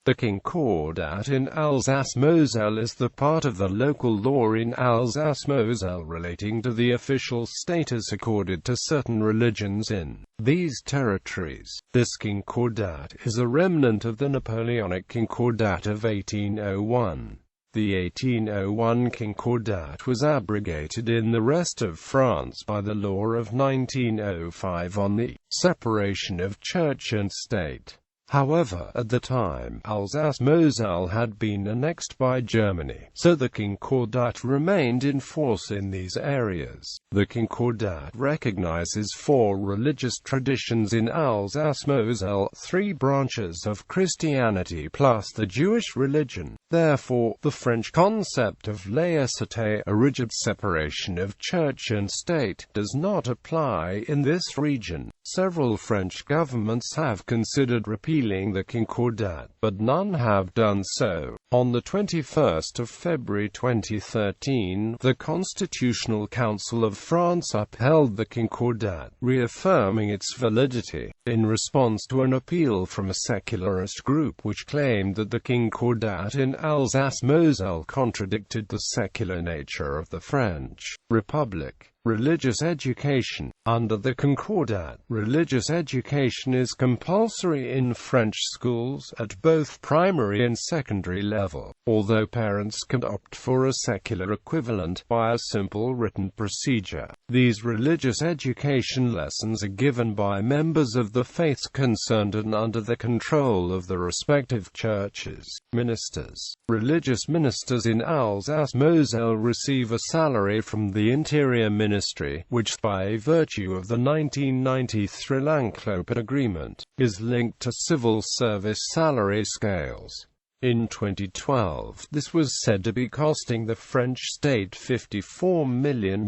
The Concordat in Alsace-Moselle is the part of the local law in Alsace-Moselle relating to the official status accorded to certain religions in these territories. This Concordat is a remnant of the Napoleonic Concordat of 1801. The 1801 Concordat was abrogated in the rest of France by the law of 1905 on the separation of church and state. However, at the time, Alsace-Moselle had been annexed by Germany, so the Concordat remained in force in these areas. The Concordat recognizes 4 religious traditions in Alsace-Moselle, 3 branches of Christianity plus the Jewish religion. Therefore, the French concept of laïcité, a rigid separation of church and state, does not apply in this region. Several French governments have considered repealing the Concordat, but none have done so. On the 21st of February 2013, the Constitutional Council of France upheld the Concordat, reaffirming its validity, in response to an appeal from a secularist group which claimed that the Concordat in Alsace-Moselle contradicted the secular nature of the French Republic. Religious education. Under the Concordat, religious education is compulsory in French schools at both primary and secondary level, although parents can opt for a secular equivalent by a simple written procedure. These religious education lessons are given by members of the faiths concerned and under the control of the respective churches. Ministers. Religious ministers in Alsace-Moselle receive a salary from the Interior Ministry, which, by virtue of the 1993 L'Enclope Agreement, is linked to civil service salary scales. In 2012, this was said to be costing the French state €54 million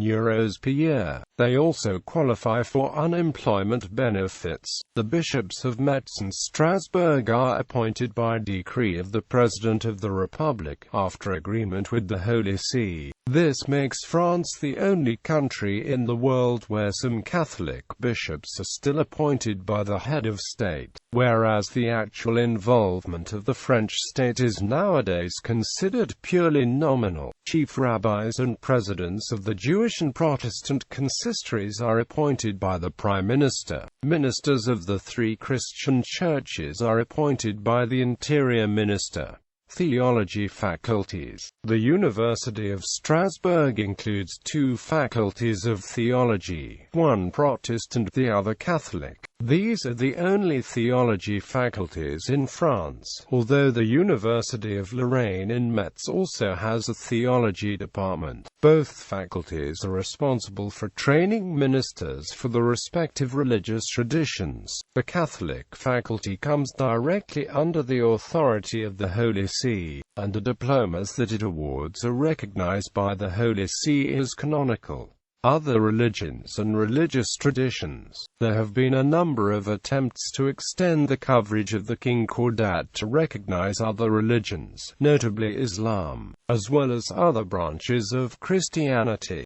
per year. They also qualify for unemployment benefits. The bishops of Metz and Strasbourg are appointed by decree of the President of the Republic, after agreement with the Holy See. This makes France the only country in the world where some Catholic bishops are still appointed by the head of state, whereas the actual involvement of the French state is nowadays considered purely nominal. Chief rabbis and presidents of the Jewish and Protestant consistories are appointed by the Prime Minister. Ministers of the 3 Christian churches are appointed by the Interior Minister. Theology faculties. The University of Strasbourg includes 2 faculties of theology, one Protestant, the other Catholic. These are the only theology faculties in France, although the University of Lorraine in Metz also has a theology department. Both faculties are responsible for training ministers for the respective religious traditions. The Catholic faculty comes directly under the authority of the Holy See, and the diplomas that it awards are recognized by the Holy See as canonical. Other religions and religious traditions. There have been a number of attempts to extend the coverage of the Concordat to recognize other religions, notably Islam, as well as other branches of Christianity.